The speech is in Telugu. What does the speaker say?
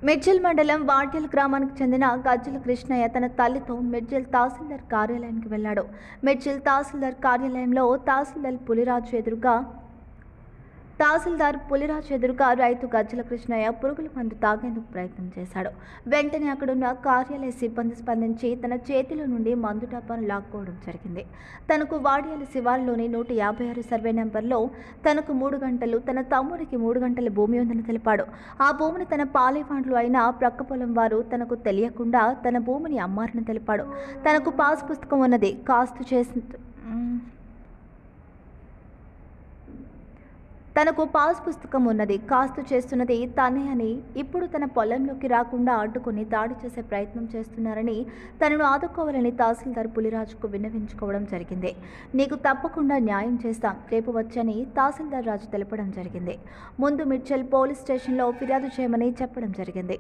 మిర్జిల్ మండలం వాడ్యల్ గ్రామానికి చెందిన గజ్జల కృష్ణయ్య తన తల్లితో మిర్జిల్ తహసీల్దార్ కార్యాలయానికి వెళ్లాడు. మిర్జిల్ తహసీల్దార్ కార్యాలయంలో తహసీల్దార్ పులిరాజు ఎదురుగా రైతు గజ్జల కృష్ణయ్య పురుగుల మందు తాగేందుకు ప్రయత్నం చేశాడు. వెంటనే అక్కడున్న కార్యాలయ సిబ్బంది స్పందించి తన చేతిలో నుండి మందు డబ్బాను లాక్కోవడం జరిగింది. తనకు వాడ్యాల శివారులోని 156 సర్వే నెంబర్లో తనకు 3 గంటలు, తన తమ్ముడికి 3 గంటల భూమి ఉందని తెలిపాడు. ఆ భూమిని తన పాలేవాండ్లు అయిన ప్రక్క పొలం వారు తనకు తెలియకుండా తన భూమిని అమ్మారని తెలిపాడు. తనకు పాస్ పుస్తకం ఉన్నది, కాస్తు చేస్తున్నది తనే అని, ఇప్పుడు తన పొలంలోకి రాకుండా అడ్డుకొని దాడి చేసే ప్రయత్నం చేస్తున్నారని, తనను ఆదుకోవాలని తహసీల్దార్ పులిరాజుకు విన్నవించుకోవడం జరిగింది. నీకు తప్పకుండా న్యాయం చేస్తాం, రేపు వచ్చని తహసీల్దార్ రాజు తెలపడం జరిగింది. ముందు మిర్చల్ పోలీస్ స్టేషన్లో ఫిర్యాదు చేయమని చెప్పడం జరిగింది.